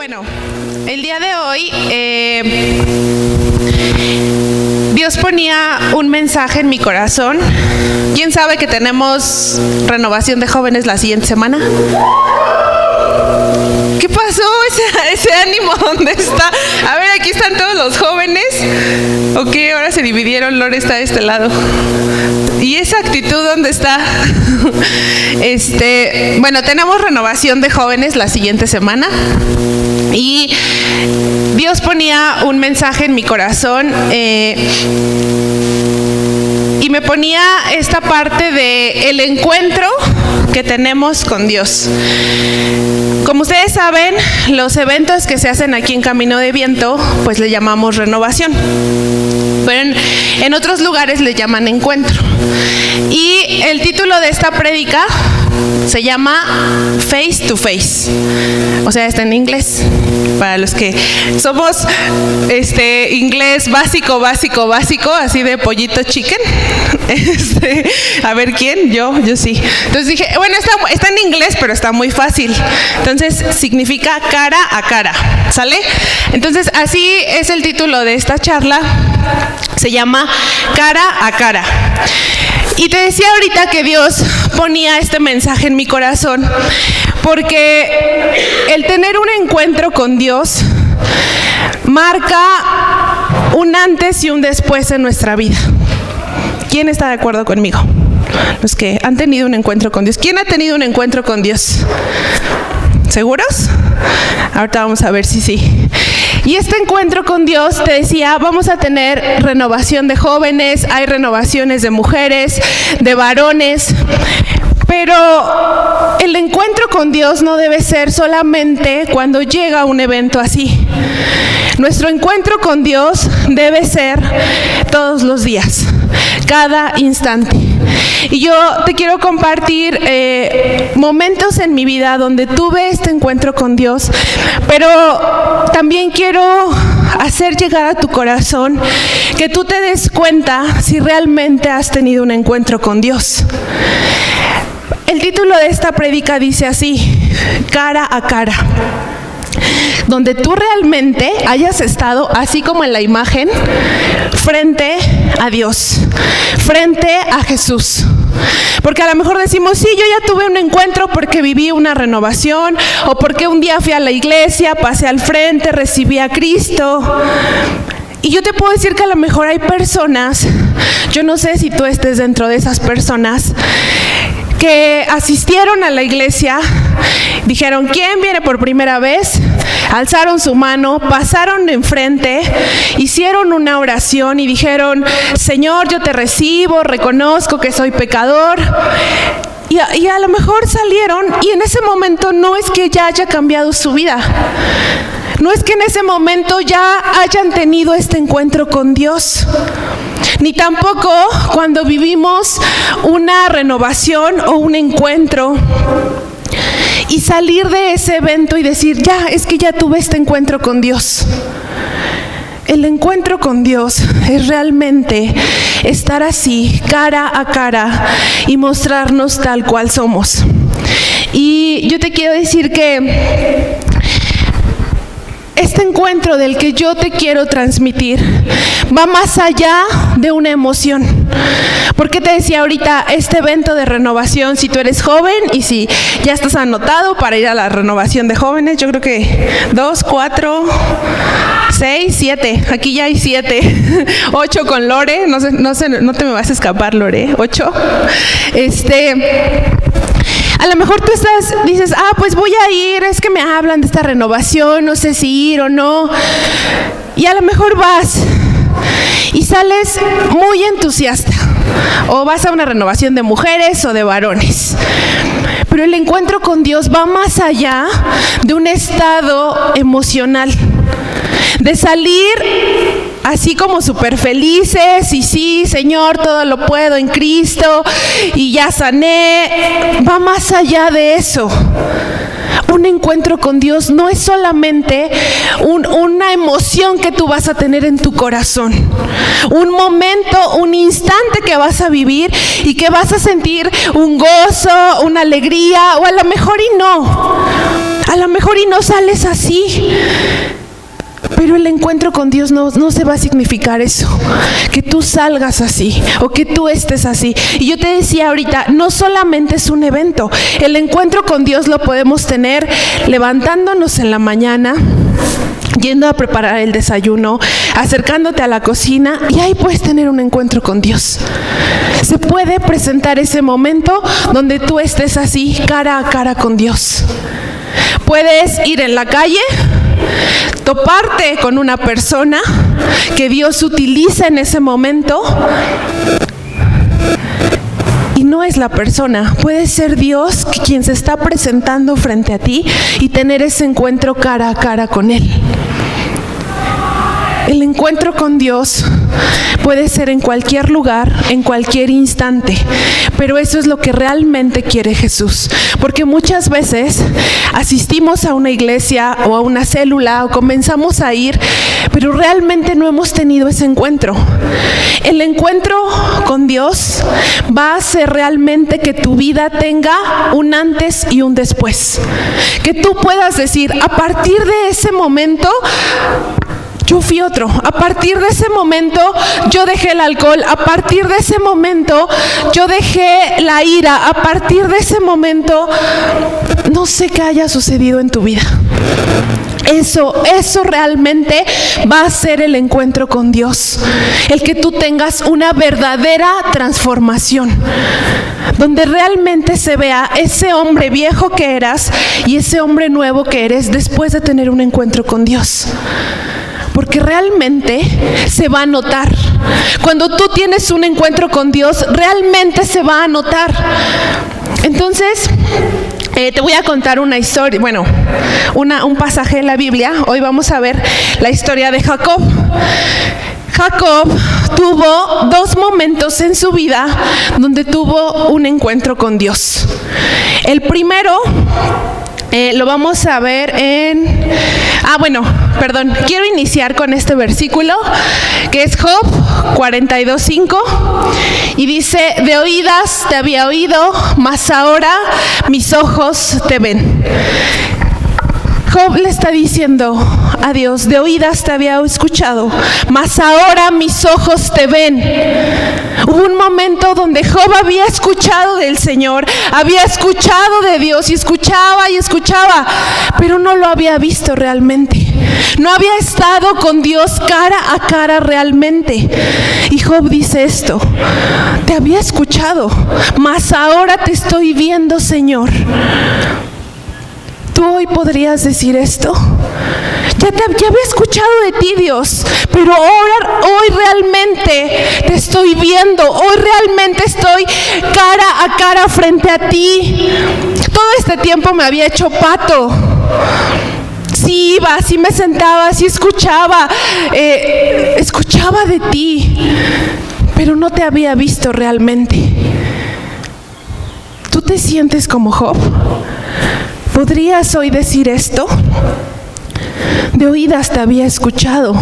Bueno, el día de hoy Dios ponía un mensaje en mi corazón. ¿Quién sabe que tenemos renovación de jóvenes la siguiente semana? ¿Qué pasó? Ese ánimo, ¿dónde está? A ver, aquí están todos los jóvenes. Ok, ahora se dividieron, Lore está de este lado. ¿Y esa actitud dónde está? Bueno, tenemos renovación de jóvenes la siguiente semana. Y Dios ponía un mensaje en mi corazón y me ponía esta parte de el encuentro que tenemos con Dios. Como ustedes saben, los eventos que se hacen aquí en Camino de Viento, pues le llamamos renovación. Pero en otros lugares le llaman encuentro. Y el título de esta prédica se llama Face to Face. O sea, está en inglés. Para los que somos inglés básico, así de pollito chicken. A ver, ¿quién? Yo sí. Entonces dije, bueno, está en inglés, pero está muy fácil. Entonces significa cara a cara, ¿sale? Entonces así es el título de esta charla. Se llama Cara a Cara. Y te decía ahorita que Dios ponía este mensaje en mi corazón porque el tener un encuentro con Dios marca un antes y un después en nuestra vida. ¿Quién está de acuerdo conmigo? Los que han tenido un encuentro con Dios. ¿Quién ha tenido un encuentro con Dios? ¿Seguros? Ahorita vamos a ver si sí. Y este encuentro con Dios, te decía, vamos a tener renovación de jóvenes, hay renovaciones de mujeres, de varones, pero el encuentro con Dios no debe ser solamente cuando llega un evento así. Nuestro encuentro con Dios debe ser todos los días, cada instante. Y yo te quiero compartir momentos en mi vida donde tuve este encuentro con Dios, pero también quiero hacer llegar a tu corazón que tú te des cuenta si realmente has tenido un encuentro con Dios. El título de esta prédica dice así: cara a cara. Donde tú realmente hayas estado, así como en la imagen, frente a Dios, frente a Jesús. Porque a lo mejor decimos, sí, yo ya tuve un encuentro porque viví una renovación, o porque un día fui a la iglesia, pasé al frente, recibí a Cristo. Y yo te puedo decir que a lo mejor hay personas, yo no sé si tú estés dentro de esas personas, que asistieron a la iglesia, dijeron, ¿quién viene por primera vez? Alzaron su mano, pasaron enfrente, hicieron una oración y dijeron, Señor, yo te recibo, reconozco que soy pecador. Y a lo mejor salieron y en ese momento no es que ya haya cambiado su vida. No es que en ese momento ya hayan tenido este encuentro con Dios. Ni tampoco cuando vivimos una renovación o un encuentro y salir de ese evento y decir, ya, es que ya tuve este encuentro con Dios. El encuentro con Dios es realmente estar así, cara a cara, y mostrarnos tal cual somos. Y yo te quiero decir que este encuentro del que yo te quiero transmitir va más allá de una emoción. Porque te decía ahorita, este evento de renovación, si tú eres joven y si ya estás anotado para ir a la renovación de jóvenes, yo creo que 2, 4, 6, 7, aquí ya hay 7, 8 con Lore, no te me vas a escapar, Lore, 8. A lo mejor tú dices, pues voy a ir, es que me hablan de esta renovación, no sé si ir o no. Y a lo mejor vas y sales muy entusiasta. O vas a una renovación de mujeres o de varones. Pero el encuentro con Dios va más allá de un estado emocional. De salir así como súper felices y sí, Señor, todo lo puedo en Cristo y ya sané. Va más allá de eso. Un encuentro con Dios no es solamente una emoción que tú vas a tener en tu corazón, un momento, un instante que vas a vivir y que vas a sentir un gozo, una alegría, o a lo mejor y no. A lo mejor y no sales así, pero el encuentro con Dios no se va a significar eso, que tú salgas así o que tú estés así. Y yo te decía ahorita, no solamente es un evento, el encuentro con Dios lo podemos tener levantándonos en la mañana, yendo a preparar el desayuno, acercándote a la cocina, y ahí puedes tener un encuentro con Dios. Se puede presentar ese momento donde tú estés así, cara a cara con Dios. Puedes ir en la calle, toparte con una persona que Dios utiliza en ese momento, y no es la persona, puede ser Dios quien se está presentando frente a ti y tener ese encuentro cara a cara con Él. El encuentro con Dios puede ser en cualquier lugar, en cualquier instante, pero eso es lo que realmente quiere Jesús, porque muchas veces asistimos a una iglesia o a una célula o comenzamos a ir, pero realmente no hemos tenido ese encuentro. El encuentro con Dios va a hacer realmente que tu vida tenga un antes y un después, que tú puedas decir, a partir de ese momento yo fui otro, a partir de ese momento yo dejé el alcohol, a partir de ese momento yo dejé la ira, a partir de ese momento no sé qué haya sucedido en tu vida. Eso realmente va a ser el encuentro con Dios, el que tú tengas una verdadera transformación, donde realmente se vea ese hombre viejo que eras y ese hombre nuevo que eres después de tener un encuentro con Dios. Porque realmente se va a notar. Cuando tú tienes un encuentro con Dios, realmente se va a notar. Entonces, te voy a contar una historia, un pasaje de la Biblia. Hoy vamos a ver la historia de Jacob. Jacob tuvo 2 momentos en su vida donde tuvo un encuentro con Dios. El primero lo vamos a ver quiero iniciar con este versículo que es Job 42:5 y dice: de oídas te había oído, mas ahora mis ojos te ven. Job le está diciendo a Dios: de oídas te había escuchado, mas ahora mis ojos te ven. Hubo un momento donde Job había escuchado del Señor, había escuchado de Dios y escuchaba, pero no lo había visto realmente. No había estado con Dios cara a cara realmente. Y Job dice esto: te había escuchado, mas ahora te estoy viendo, Señor. ¿Tú hoy podrías decir esto? Ya había escuchado de ti, Dios, pero hoy realmente te estoy viendo, hoy realmente estoy cara a cara frente a ti. Todo este tiempo me había hecho pato. Sí iba, sí me sentaba, sí escuchaba de ti, pero no te había visto realmente. ¿Tú te sientes como Job? ¿Podrías hoy decir esto? De oídas te había escuchado,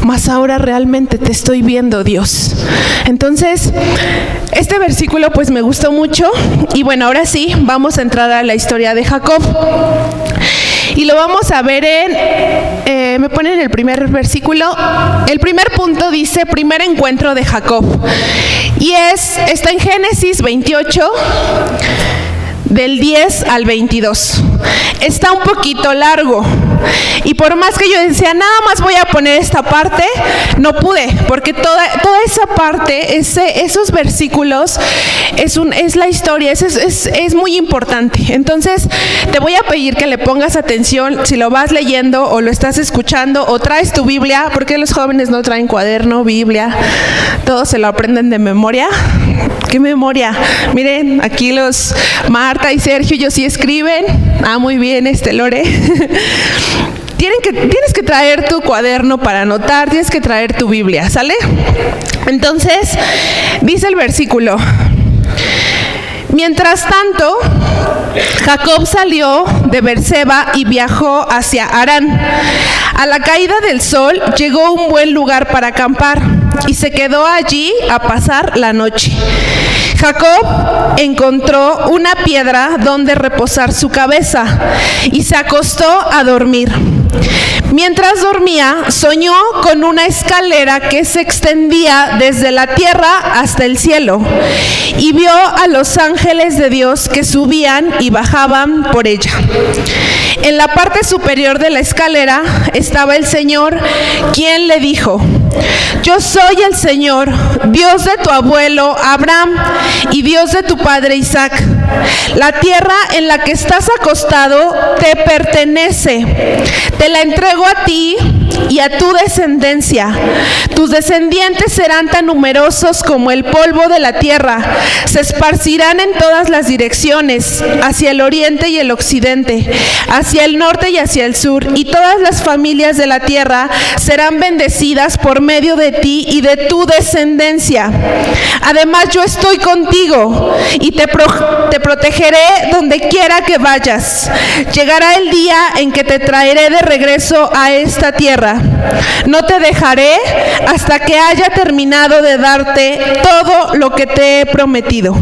mas ahora realmente te estoy viendo, Dios. Entonces, este versículo pues me gustó mucho. Y bueno, ahora sí, vamos a entrar a la historia de Jacob. Y lo vamos a ver me ponen el primer versículo. El primer punto dice: primer encuentro de Jacob. Y está en Génesis 28. Del 10 al 22. Está un poquito largo. Y por más que yo decía, nada más voy a poner esta parte, no pude, porque toda esa parte, esos versículos, es la historia, es muy importante. Entonces, te voy a pedir que le pongas atención, si lo vas leyendo o lo estás escuchando o traes tu Biblia, porque los jóvenes no traen cuaderno, Biblia, todos se lo aprenden de memoria. ¿Qué memoria? Miren, aquí los Marta y Sergio, ellos sí escriben. Muy bien, Lore. Tienes que traer tu cuaderno para anotar, tienes que traer tu Biblia, ¿sale? Entonces, dice el versículo: mientras tanto, Jacob salió de Berseba y viajó hacia Harán. A la caída del sol llegó a un buen lugar para acampar y se quedó allí a pasar la noche. Jacob encontró una piedra donde reposar su cabeza y se acostó a dormir. Mientras dormía, soñó con una escalera que se extendía desde la tierra hasta el cielo y vio a los ángeles de Dios que subían y bajaban por ella. En la parte superior de la escalera estaba el Señor, quien le dijo: yo soy el Señor, Dios de tu abuelo Abraham y Dios de tu padre Isaac. La tierra en la que estás acostado te pertenece. Te la entrego a ti y a tu descendencia. Tus descendientes serán tan numerosos como el polvo de la tierra. Se esparcirán en todas las direcciones, hacia el oriente y el occidente, hacia el norte y hacia el sur. Y todas las familias de la tierra serán bendecidas por medio de ti y de tu descendencia. Además, yo estoy contigo y te protegeré donde quiera que vayas. Llegará el día en que te traeré de regreso a esta tierra. No te dejaré hasta que haya terminado de darte todo lo que te he prometido.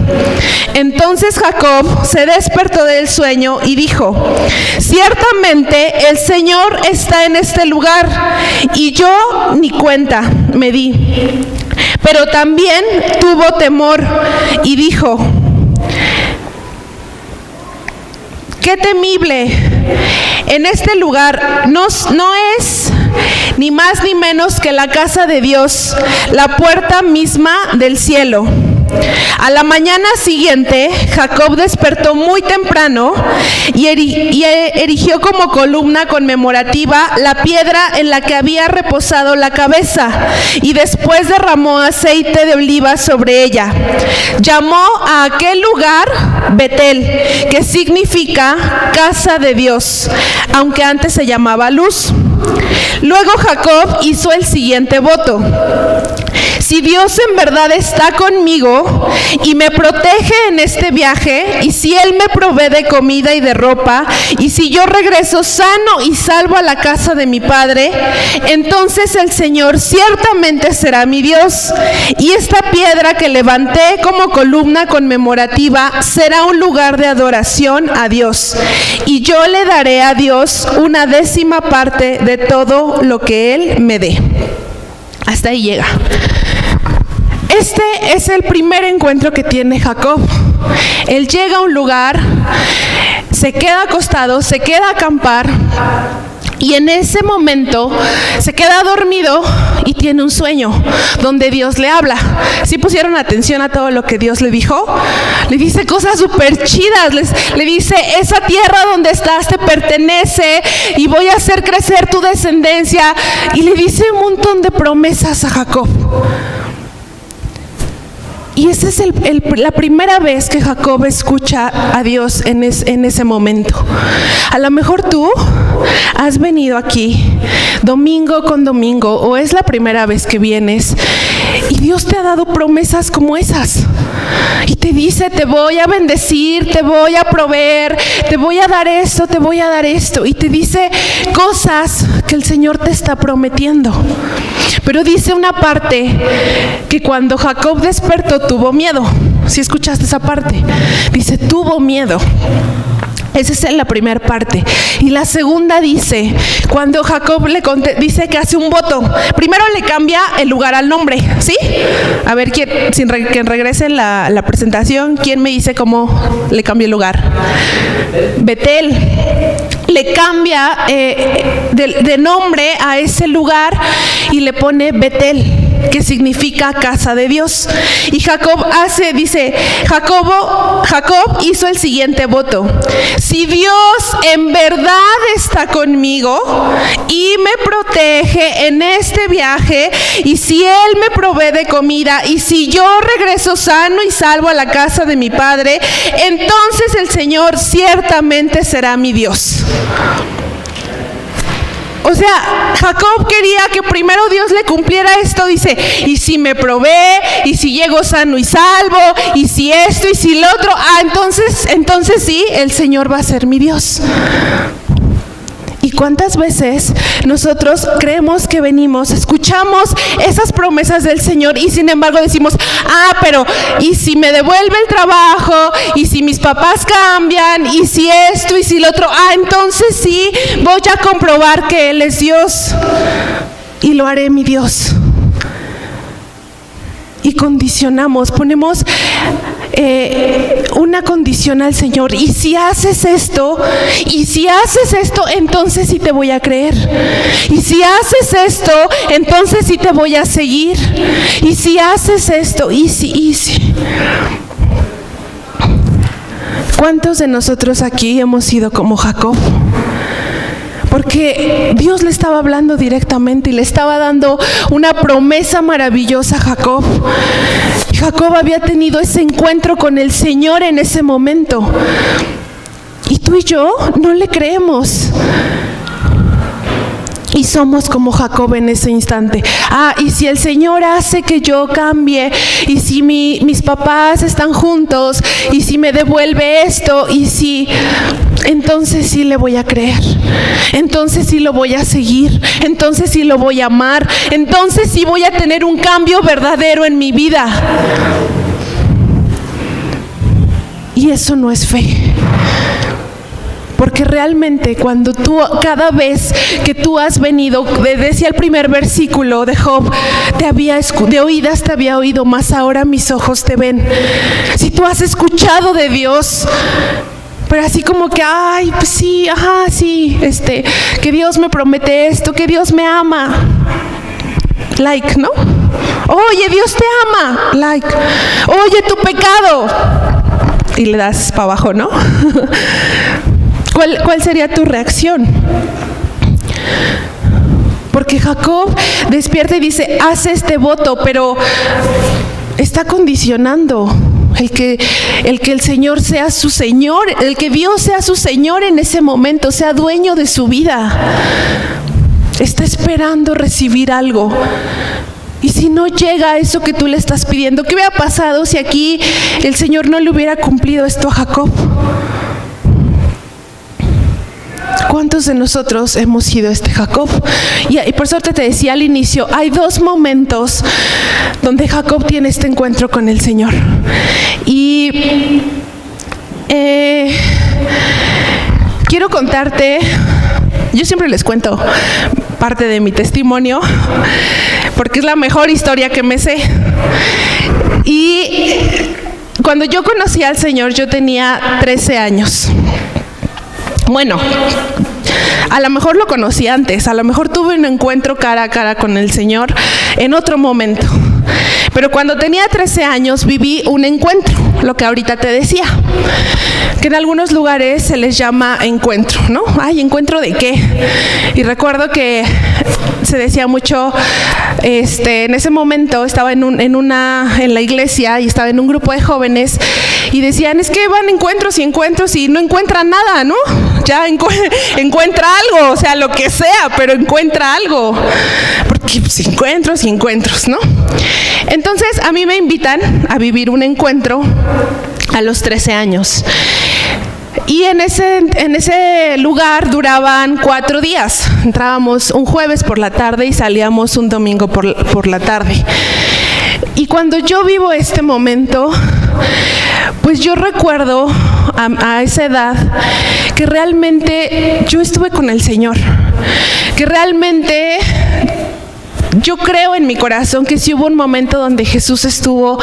Entonces Jacob se despertó del sueño y dijo: ciertamente el Señor está en este lugar, y yo ni cuenta me di. Pero también tuvo temor y dijo: ¡qué temible! En este lugar no es ni más ni menos que la casa de Dios, la puerta misma del cielo. A la mañana siguiente, Jacob despertó muy temprano y erigió como columna conmemorativa la piedra en la que había reposado la cabeza, y después derramó aceite de oliva sobre ella. Llamó a aquel lugar Betel, que significa casa de Dios, aunque antes se llamaba Luz. Luego Jacob hizo el siguiente voto: si Dios en verdad está conmigo y me protege en este viaje, y si Él me provee de comida y de ropa, y si yo regreso sano y salvo a la casa de mi padre, entonces el Señor ciertamente será mi Dios, y esta piedra que levanté como columna conmemorativa será un lugar de adoración a Dios, y yo le daré a Dios 1/10 parte de todo lo que Él me dé. Hasta ahí llega. Este es el primer encuentro que tiene Jacob. Él llega a un lugar, se queda acostado, se queda a acampar, y en ese momento se queda dormido y tiene un sueño donde Dios le habla. ¿Sí pusieron atención a todo lo que Dios le dijo? Le dice cosas súper chidas. Le dice: esa tierra donde estás te pertenece y voy a hacer crecer tu descendencia. Y le dice un montón de promesas a Jacob. Y esa es la primera vez que Jacob escucha a Dios en ese momento. A lo mejor tú has venido aquí domingo con domingo, o es la primera vez que vienes, y Dios te ha dado promesas como esas. Y te dice: te voy a bendecir, te voy a proveer, te voy a dar esto, te voy a dar esto. Y te dice cosas que el Señor te está prometiendo. Pero dice una parte que cuando Jacob despertó tuvo miedo. ¿Sí escuchaste esa parte? Dice: tuvo miedo. Esa es la primera parte. Y la segunda dice, cuando Jacob dice que hace un voto. Primero le cambia el lugar al nombre, ¿sí? A ver, que regrese la presentación, ¿quién me dice cómo le cambia el lugar? Betel. Le cambia de nombre a ese lugar y le pone Betel, que significa casa de Dios. Y Jacob hizo el siguiente voto: si Dios en verdad está conmigo y me protege en este viaje, y si Él me provee de comida, y si yo regreso sano y salvo a la casa de mi padre, entonces el Señor ciertamente será mi Dios. O sea, Jacob quería que primero Dios le cumpliera esto. Dice: y si me provee, y si llego sano y salvo, y si esto, y si lo otro, entonces sí, el Señor va a ser mi Dios. Y ¿Y cuántas veces nosotros creemos que venimos, escuchamos esas promesas del Señor y sin embargo decimos, pero ¿y si me devuelve el trabajo? ¿Y si mis papás cambian? ¿Y si esto? ¿Y si lo otro? Entonces sí, voy a comprobar que Él es Dios y lo haré mi Dios. Y condicionamos, ponemos una condición al Señor. Y si haces esto, entonces sí te voy a creer. Y si haces esto, entonces sí te voy a seguir. Y si haces esto, y si. ¿Cuántos de nosotros aquí hemos sido como Jacob? Porque Dios le estaba hablando directamente y le estaba dando una promesa maravillosa a Jacob. Y Jacob había tenido ese encuentro con el Señor en ese momento. Y tú y yo no le creemos. Y somos como Jacob en ese instante. Y si el Señor hace que yo cambie, y si mis papás están juntos, y si me devuelve esto, y si... entonces sí le voy a creer, entonces sí lo voy a seguir, entonces sí lo voy a amar, entonces sí voy a tener un cambio verdadero en mi vida. Y eso no es fe. Porque realmente cuando cada vez que tú has venido, decía el primer versículo de Job, de oídas te había oído, mas ahora mis ojos te ven. Si tú has escuchado de Dios, pero así como que, pues sí, que Dios me promete esto, que Dios me ama. Like, ¿no? Oye, Dios te ama. Like. Oye, tu pecado. Y le das para abajo, ¿no? ¿Cuál sería tu reacción? Porque Jacob despierta y dice, haz este voto, pero está condicionando el que el Señor sea su Señor, el que Dios sea su Señor en ese momento, sea dueño de su vida. Está esperando recibir algo. Y si no llega eso que tú le estás pidiendo, ¿qué hubiera pasado si aquí el Señor no le hubiera cumplido esto a Jacob? ¿Cuántos de nosotros hemos sido Jacob? Y por suerte te decía al inicio, hay dos momentos donde Jacob tiene este encuentro con el Señor. Y quiero contarte, yo siempre les cuento parte de mi testimonio, porque es la mejor historia que me sé. Y cuando yo conocí al Señor, yo tenía 13 años. Bueno, a lo mejor lo conocí antes, a lo mejor tuve un encuentro cara a cara con el Señor en otro momento. Pero cuando tenía 13 años viví un encuentro, lo que ahorita te decía, que en algunos lugares se les llama encuentro, ¿no? ¿Encuentro de qué? Y recuerdo que se decía mucho, en ese momento estaba en la iglesia y estaba en un grupo de jóvenes y decían, es que van encuentros y no encuentran nada, ¿no? Ya encuentra algo, o sea, lo que sea, pero encuentra algo. Porque pues, encuentros, ¿no? Entonces a mí me invitan a vivir un encuentro a los 13 años. Y en ese lugar duraban 4 días. Entrábamos un jueves por la tarde y salíamos un domingo por la tarde. Y cuando yo vivo este momento, pues yo recuerdo a esa edad que realmente yo estuve con el Señor, que realmente yo creo en mi corazón que sí hubo un momento donde Jesús estuvo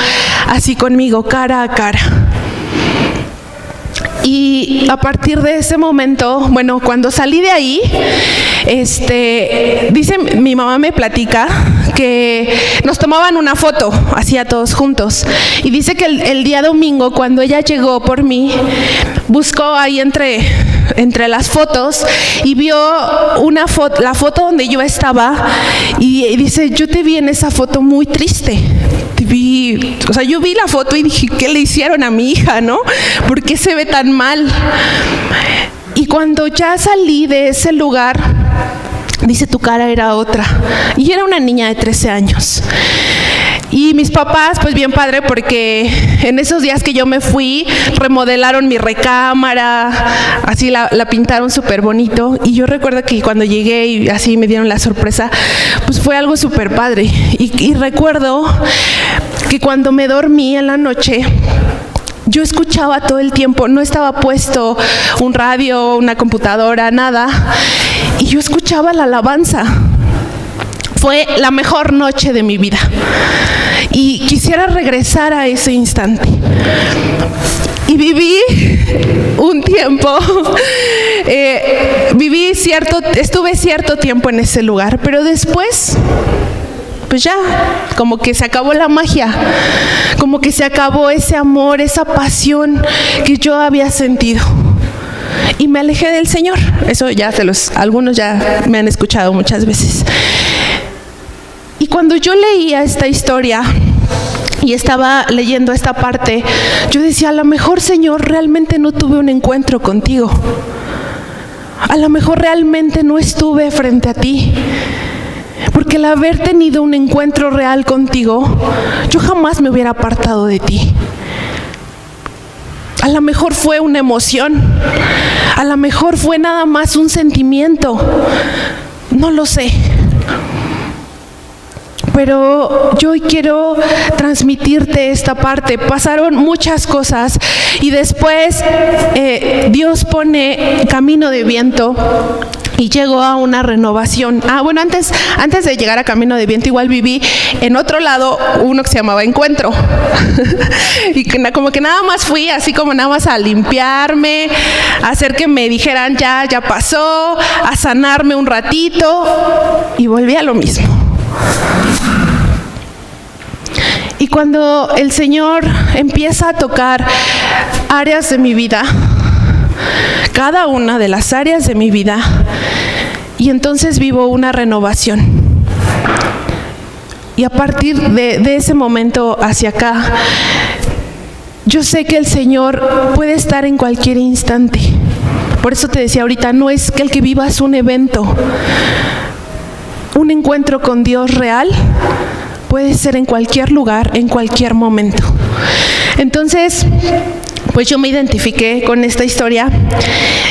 así conmigo, cara a cara. Y a partir de ese momento, bueno, cuando salí de ahí, mi mamá me platica que nos tomaban una foto, así a todos juntos. Y dice que el día domingo, cuando ella llegó por mí, buscó ahí entre las fotos y vio la foto donde yo estaba y dice, yo te vi en esa foto muy triste. Yo vi la foto y dije, ¿qué le hicieron a mi hija, no? ¿Por qué se ve tan mal? Y cuando ya salí de ese lugar, dice, tu cara era otra. Y era una niña de 13 años. Y mis papás, pues bien padre, porque en esos días que yo me fui, remodelaron mi recámara, así la pintaron súper bonito. Y yo recuerdo que cuando llegué y así me dieron la sorpresa, pues fue algo súper padre. Y recuerdo que cuando me dormí en la noche, yo escuchaba todo el tiempo, no estaba puesto un radio, una computadora, nada. Y yo escuchaba la alabanza. Fue la mejor noche de mi vida y quisiera regresar a ese instante. Y viví un tiempo, estuve cierto tiempo en ese lugar, pero después, pues ya, como que se acabó la magia, como que se acabó ese amor, esa pasión que yo había sentido. Y me alejé del Señor. Eso ya algunos ya me han escuchado muchas veces. Y cuando yo leía esta historia y estaba leyendo esta parte, yo decía, a lo mejor, Señor, realmente no tuve un encuentro contigo. A lo mejor realmente no estuve frente a ti. Porque el haber tenido un encuentro real contigo, yo jamás me hubiera apartado de ti. A lo mejor fue una emoción, a lo mejor fue nada más un sentimiento, no lo sé. Pero yo hoy quiero transmitirte esta parte. Pasaron muchas cosas y después Dios pone Camino de Viento y llegó a una renovación. Bueno, antes de llegar a Camino de Viento, igual viví en otro lado uno que se llamaba Encuentro. Y como que nada más fui, así como nada más a limpiarme, a hacer que me dijeran ya pasó, a sanarme un ratito y volví a lo mismo. Y cuando el Señor empieza a tocar áreas de mi vida, cada una de las áreas de mi vida, y entonces vivo una renovación. Y a partir de ese momento hacia acá, yo sé que el Señor puede estar en cualquier instante. Por eso te decía ahorita, no es que el que vivas un evento, un encuentro con Dios real puede ser en cualquier lugar, en cualquier momento. Entonces, pues yo me identifiqué con esta historia.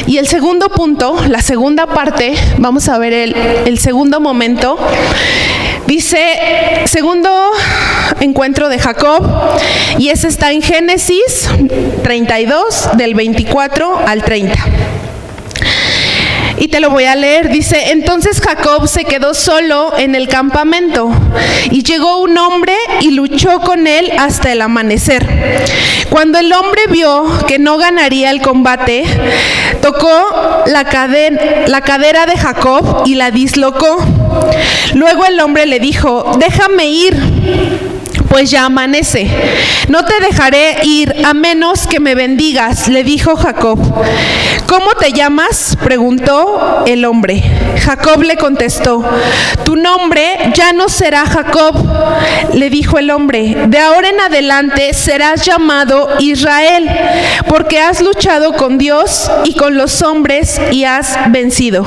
Y el segundo punto, la segunda parte, vamos a ver el segundo momento. Dice, segundo encuentro de Jacob, y ese está en Génesis 32, del 24 al 30. Y te lo voy a leer. Dice, entonces Jacob se quedó solo en el campamento y llegó un hombre y luchó con él hasta el amanecer. Cuando el hombre vio que no ganaría el combate, tocó la cadera de Jacob y la dislocó. Luego el hombre le dijo, déjame ir, pues ya amanece. No te dejaré ir a menos que me bendigas, le dijo Jacob. ¿Cómo te llamas?, preguntó el hombre. Jacob le contestó, tu nombre ya no será Jacob, le dijo el hombre. De ahora en adelante serás llamado Israel, porque has luchado con Dios y con los hombres y has vencido.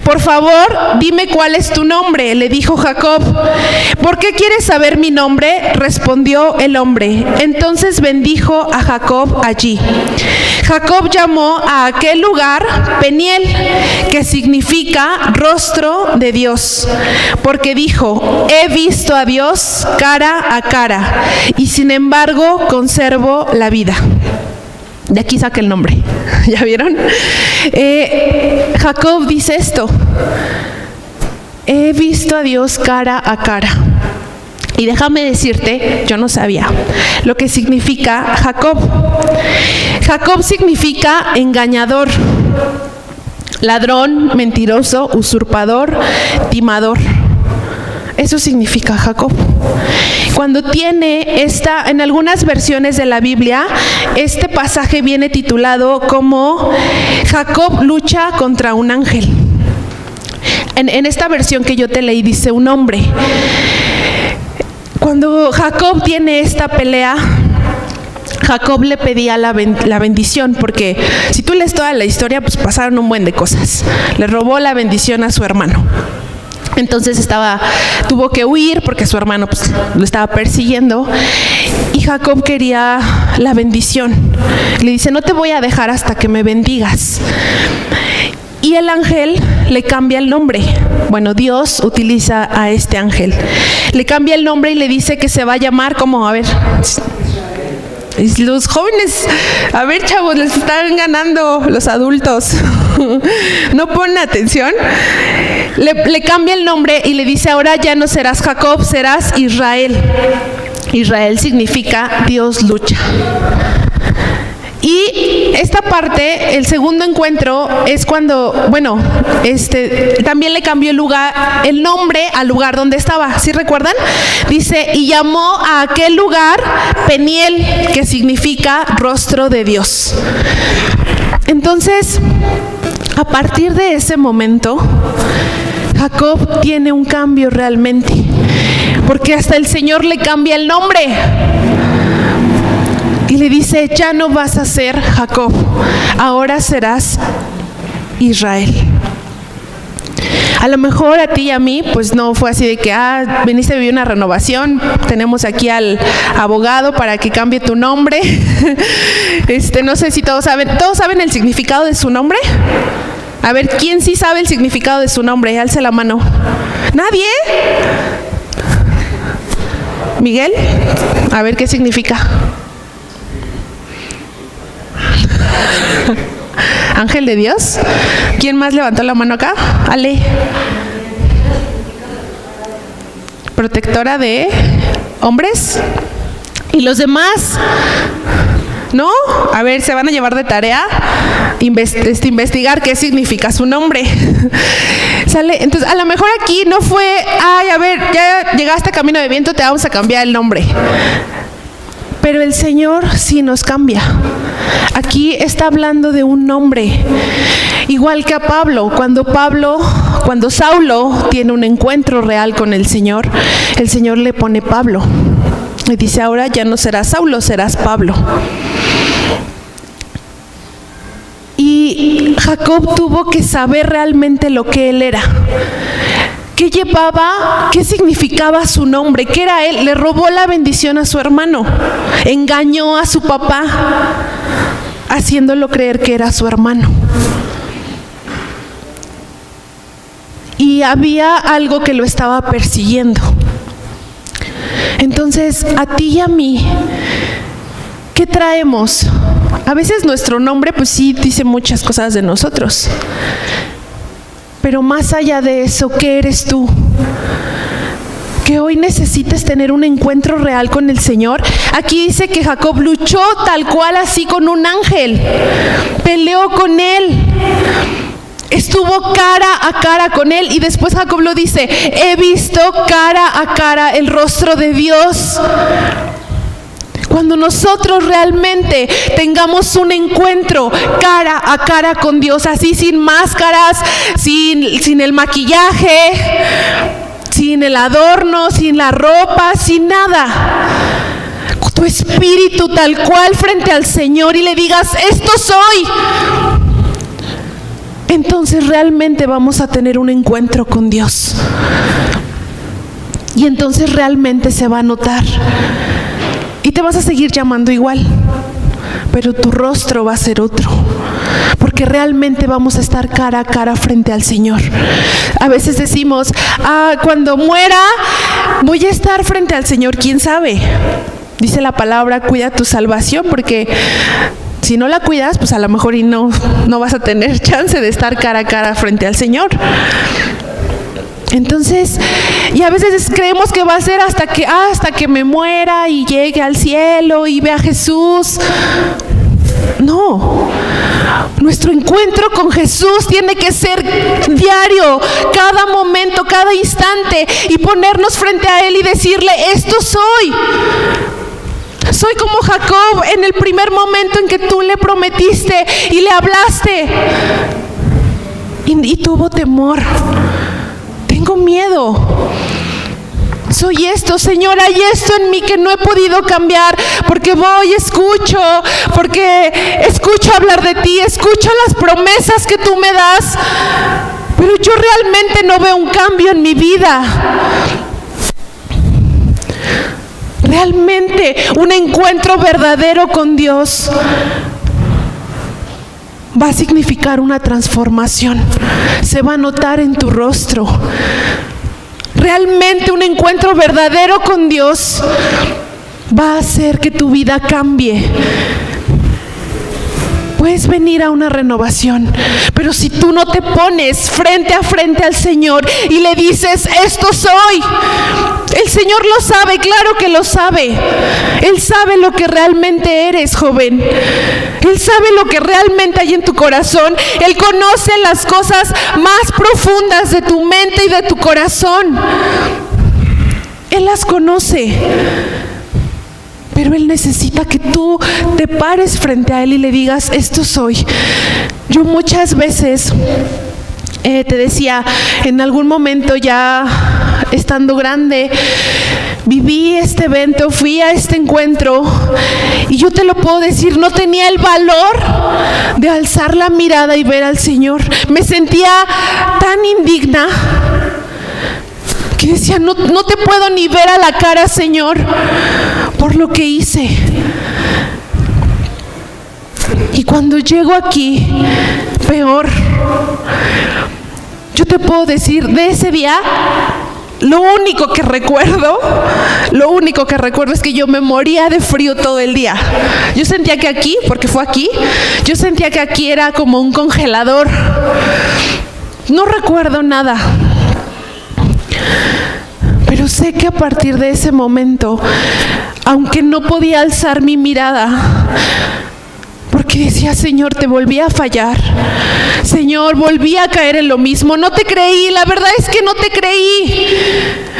Por favor, dime cuál es tu nombre, le dijo Jacob. ¿Por qué quieres saber mi nombre?, respondió el hombre. Entonces bendijo a Jacob allí. Jacob llamó a aquel lugar Peniel, que significa rostro de Dios, porque dijo, he visto a Dios cara a cara, y sin embargo conservo la vida. De aquí saqué el nombre. ¿Ya vieron? Jacob dice esto: he visto a Dios cara a cara. Y déjame decirte, yo no sabía lo que significa Jacob. Jacob significa engañador, ladrón, mentiroso, usurpador, timador. Eso significa Jacob. Cuando en algunas versiones de la Biblia, este pasaje viene titulado como Jacob lucha contra un ángel. En esta versión que yo te leí dice un hombre. Cuando Jacob tiene esta pelea, Jacob le pedía la bendición, porque si tú lees toda la historia, pues pasaron un buen de cosas. Le robó la bendición a su hermano. Entonces tuvo que huir porque su hermano pues, lo estaba persiguiendo, y Jacob quería la bendición. Le dice: no te voy a dejar hasta que me bendigas. Y el ángel le cambia el nombre. Bueno, Dios utiliza a este ángel. Le cambia el nombre y le dice que se va a llamar como, a ver, los jóvenes, a ver, chavos, les están ganando los adultos. No ponen atención. Le cambia el nombre y le dice: ahora ya no serás Jacob, serás Israel. Israel significa Dios lucha. Y esta parte, el segundo encuentro, es cuando, también le cambió el nombre al lugar donde estaba. ¿Sí recuerdan? Dice: y llamó a aquel lugar Peniel, que significa rostro de Dios. Entonces, a partir de ese momento, Jacob tiene un cambio realmente, porque hasta el Señor le cambia el nombre. Y le dice: ya no vas a ser Jacob, ahora serás Israel. A lo mejor a ti y a mí, pues no fue así de que, viniste a vivir una renovación, tenemos aquí al abogado para que cambie tu nombre. No sé si todos saben el significado de su nombre. A ver, ¿quién sí sabe el significado de su nombre? Alce la mano. ¿Nadie? Miguel, a ver qué significa. Ángel de Dios. ¿Quién más levantó la mano acá? Ale. Protectora de hombres. ¿Y los demás? ¿No? A ver, se van a llevar de tarea investigar qué significa su nombre. ¿Sale? Entonces, a lo mejor aquí no fue, a ver, ya llegaste a Camino de Viento, te vamos a cambiar el nombre. Pero el Señor sí nos cambia. Aquí está hablando de un nombre. Igual que a Pablo. Cuando Saulo tiene un encuentro real con el Señor le pone Pablo. Y dice: ahora ya no serás Saulo, serás Pablo. Y Jacob tuvo que saber realmente lo que él era. ¿Qué llevaba? ¿Qué significaba su nombre? ¿Qué era él? Le robó la bendición a su hermano. Engañó a su papá, haciéndolo creer que era su hermano. Y había algo que lo estaba persiguiendo. Entonces, a ti y a mí, ¿qué traemos? A veces nuestro nombre, pues sí, dice muchas cosas de nosotros. Pero más allá de eso, ¿qué eres tú? Que hoy necesites tener un encuentro real con el Señor. Aquí dice que Jacob luchó tal cual así con un ángel. Peleó con él. Estuvo cara a cara con él. Y después Jacob lo dice: he visto cara a cara el rostro de Dios. Cuando nosotros realmente tengamos un encuentro cara a cara con Dios, así sin máscaras, sin el maquillaje, sin el adorno, sin la ropa, sin nada, tu espíritu tal cual frente al Señor, y le digas: esto soy, entonces realmente vamos a tener un encuentro con Dios. Y entonces realmente se va a notar. Y te vas a seguir llamando igual, pero tu rostro va a ser otro, porque realmente vamos a estar cara a cara frente al Señor. A veces decimos: cuando muera voy a estar frente al Señor. ¿Quién sabe? Dice la palabra: cuida tu salvación, porque si no la cuidas, pues a lo mejor no vas a tener chance de estar cara a cara frente al Señor. Entonces, y a veces creemos que va a ser hasta que me muera y llegue al cielo y vea a Jesús. No, nuestro encuentro con Jesús tiene que ser diario, cada momento, cada instante, y ponernos frente a Él y decirle: esto soy. Soy como Jacob en el primer momento en que tú le prometiste y le hablaste y tuvo temor. Tengo miedo. Soy esto, Señor, hay esto en mí que no he podido cambiar, porque escucho hablar de ti, escucho las promesas que tú me das, pero yo realmente no veo un cambio en mi vida. Realmente un encuentro verdadero con Dios va a significar una transformación. Se va a notar en tu rostro. Realmente un encuentro verdadero con Dios va a hacer que tu vida cambie. Puedes venir a una renovación, pero si tú no te pones frente a frente al Señor y le dices, esto soy, el Señor lo sabe, claro que lo sabe. Él sabe lo que realmente eres, joven. Él sabe lo que realmente hay en tu corazón. Él conoce las cosas más profundas de tu mente y de tu corazón. Él las conoce. Pero Él necesita que tú te pares frente a Él y le digas, esto soy. Yo muchas veces, te decía, en algún momento ya estando grande, viví este evento, fui a este encuentro y yo te lo puedo decir, no tenía el valor de alzar la mirada y ver al Señor. Me sentía tan indigna que decía, no te puedo ni ver a la cara, Señor, por lo que hice. Y cuando llego aquí, peor. Yo te puedo decir, de ese día, lo único que recuerdo es que yo me moría de frío todo el día. Yo sentía que aquí, porque fue aquí, yo sentía que aquí era como un congelador. No recuerdo nada. Pero sé que a partir de ese momento, aunque no podía alzar mi mirada, porque decía, Señor, te volví a fallar. Señor, volví a caer en lo mismo. No te creí, la verdad es que no te creí.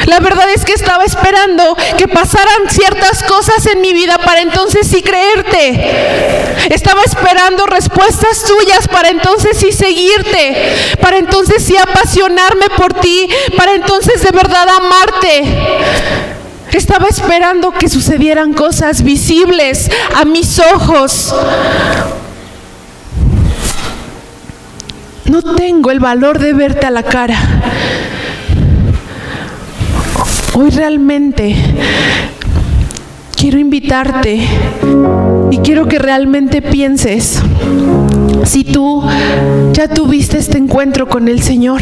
La verdad es que estaba esperando que pasaran ciertas cosas en mi vida para entonces sí creerte. Estaba esperando respuestas tuyas para entonces sí seguirte, para entonces sí apasionarme por ti, para entonces de verdad amarte. Estaba esperando que sucedieran cosas visibles a mis ojos. No tengo el valor de verte a la cara. Hoy realmente quiero invitarte y quiero que realmente pienses si tú ya tuviste este encuentro con el Señor,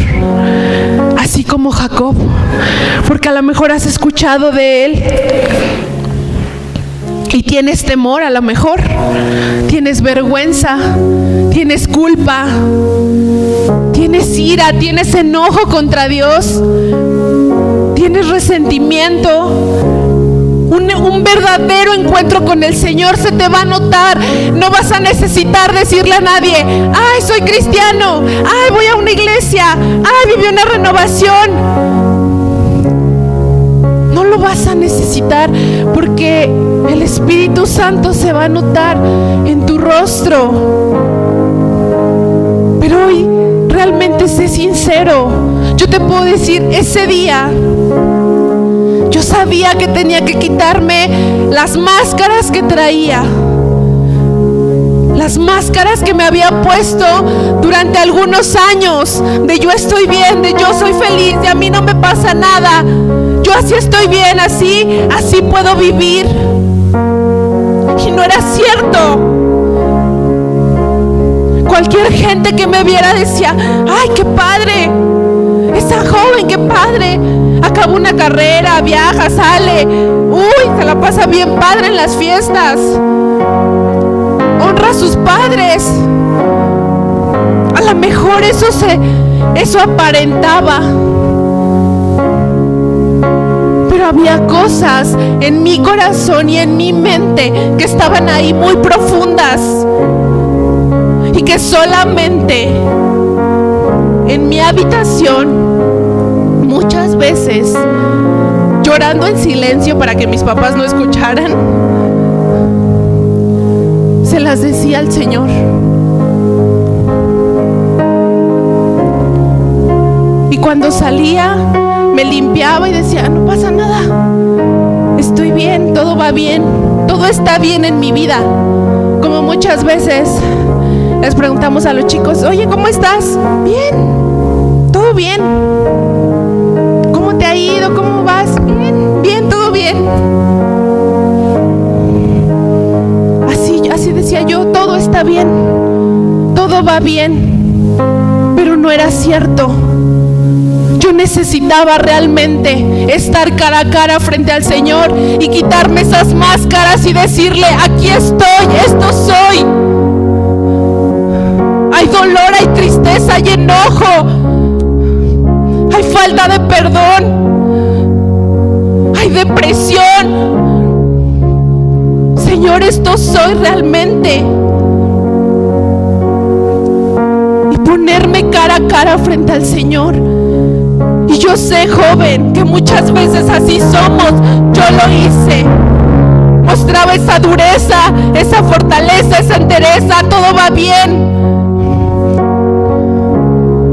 así como Jacob, porque a lo mejor has escuchado de Él y tienes temor, a lo mejor tienes vergüenza, tienes culpa, tienes ira, tienes enojo contra Dios, tienes resentimiento. Un verdadero encuentro con el Señor se te va a notar. No vas a necesitar decirle a nadie, ay, soy cristiano, ay, voy a una iglesia, ay, viví una renovación. No lo vas a necesitar porque el Espíritu Santo se va a notar en tu rostro. Pero hoy realmente sé sincero. Yo te puedo decir, ese día yo sabía que tenía que quitarme las máscaras que traía, las máscaras que me había puesto durante algunos años, de yo estoy bien, de yo soy feliz, de a mí no me pasa nada, yo así estoy bien, así puedo vivir. Y no era cierto. Cualquier gente que me viera decía, ay, qué padre, esa joven, qué padre, acaba una carrera, viaja, sale, uy, se la pasa bien padre en las fiestas, honra a sus padres. A lo mejor eso aparentaba, pero había cosas en mi corazón y en mi mente que estaban ahí muy profundas y que solamente en mi habitación, muchas veces llorando en silencio para que mis papás no escucharan, se las decía al Señor. Y cuando salía me limpiaba y decía, no pasa nada, estoy bien, todo va bien, todo está bien en mi vida. Como muchas veces les preguntamos a los chicos, oye, ¿cómo estás? Bien. todo bien. ¿Cómo te ha ido? ¿Cómo vas? Bien, bien, todo bien. Así decía yo, todo está bien, todo va bien, pero no era cierto. Yo necesitaba realmente estar cara a cara frente al Señor y quitarme esas máscaras y decirle: aquí estoy, esto soy. Hay dolor, hay tristeza, hay enojo, hay falta de perdón, hay depresión. Señor, esto soy realmente. Y ponerme cara a cara frente al Señor. Y yo sé, joven, que muchas veces así somos. Yo lo hice. Mostraba esa dureza, esa fortaleza, esa entereza. Todo va bien.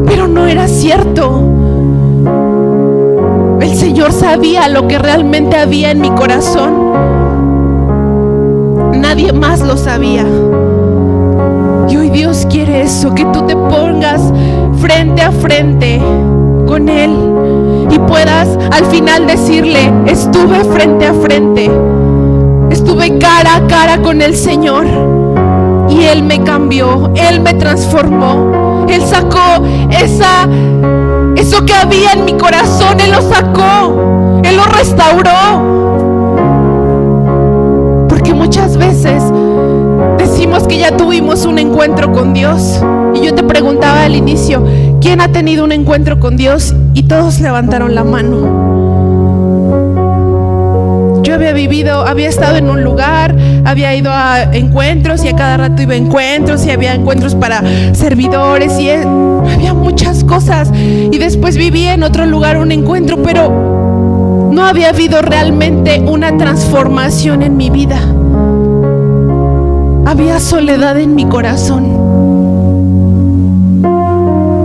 Pero no era cierto. El Señor sabía lo que realmente había en mi corazón. Nadie más lo sabía. Y hoy Dios quiere eso, que tú te pongas frente a frente con Él y puedas al final decirle: estuve frente a frente, estuve cara a cara con el Señor y Él me cambió, Él me transformó, Él sacó eso que había en mi corazón, Él lo sacó, Él lo restauró. Porque muchas veces decimos que ya tuvimos un encuentro con Dios. Y yo te preguntaba al inicio: ¿quién ha tenido un encuentro con Dios? Y todos levantaron la mano. Yo había estado en un lugar, había ido a encuentros y a cada rato iba a encuentros y había encuentros para servidores y había muchas cosas. Y después viví en otro lugar un encuentro, pero no había habido realmente una transformación en mi vida. Había soledad en mi corazón.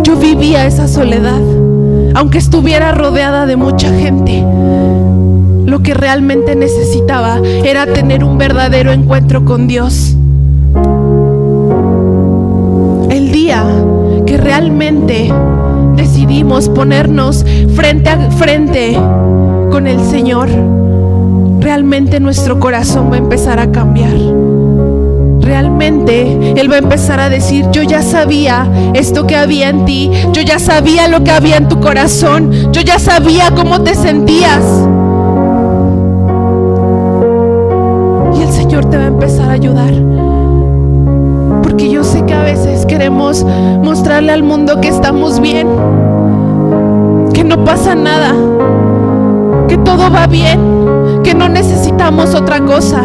Yo vivía esa soledad, aunque estuviera rodeada de mucha gente. Lo que realmente necesitaba era tener un verdadero encuentro con Dios. El día que realmente decidimos ponernos frente a frente con el Señor, realmente nuestro corazón va a empezar a cambiar. Realmente Él va a empezar a decir: yo ya sabía esto que había en ti, yo ya sabía lo que había en tu corazón, yo ya sabía cómo te sentías. Y el Señor te va a empezar a ayudar. Porque yo sé que a veces queremos mostrarle al mundo que estamos bien, que no pasa nada, que todo va bien, que no necesitamos otra cosa.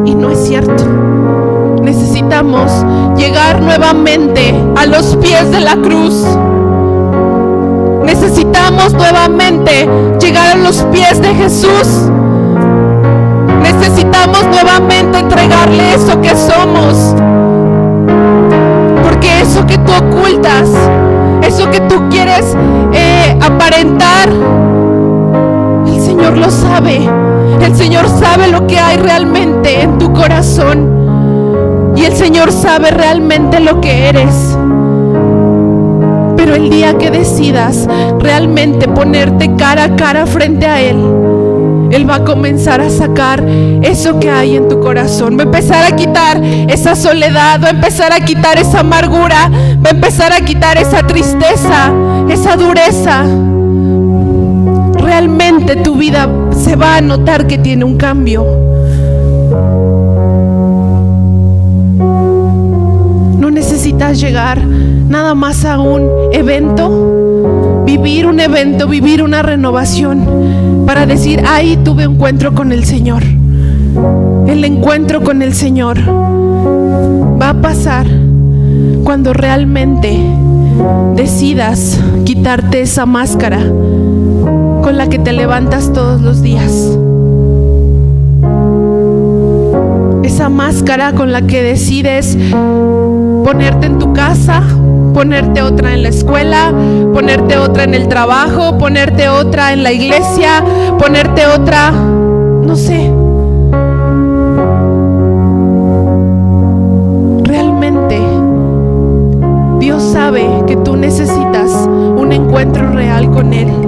Y no es cierto. Necesitamos llegar nuevamente a los pies de la cruz. Necesitamos nuevamente llegar a los pies de Jesús. Necesitamos nuevamente entregarle eso que somos. Porque eso que tú ocultas, eso que tú quieres aparentar, el Señor lo sabe. El Señor sabe lo que hay realmente en tu corazón. Y el Señor sabe realmente lo que eres. Pero el día que decidas realmente ponerte cara a cara frente a Él, Él va a comenzar a sacar eso que hay en tu corazón. Va a empezar a quitar esa soledad, va a empezar a quitar esa amargura, va a empezar a quitar esa tristeza, esa dureza. Realmente tu vida se va a notar que tiene un cambio. No necesitas llegar nada más a un evento, vivir un evento, vivir una renovación para decir: ahí tuve encuentro con el Señor. El encuentro con el Señor va a pasar cuando realmente decidas quitarte esa máscara con la que te levantas todos los días. Esa máscara con la que decides ponerte en tu casa, ponerte otra en la escuela, ponerte otra en el trabajo, ponerte otra en la iglesia, ponerte otra, no sé. Realmente Dios sabe necesitas un encuentro real con Él.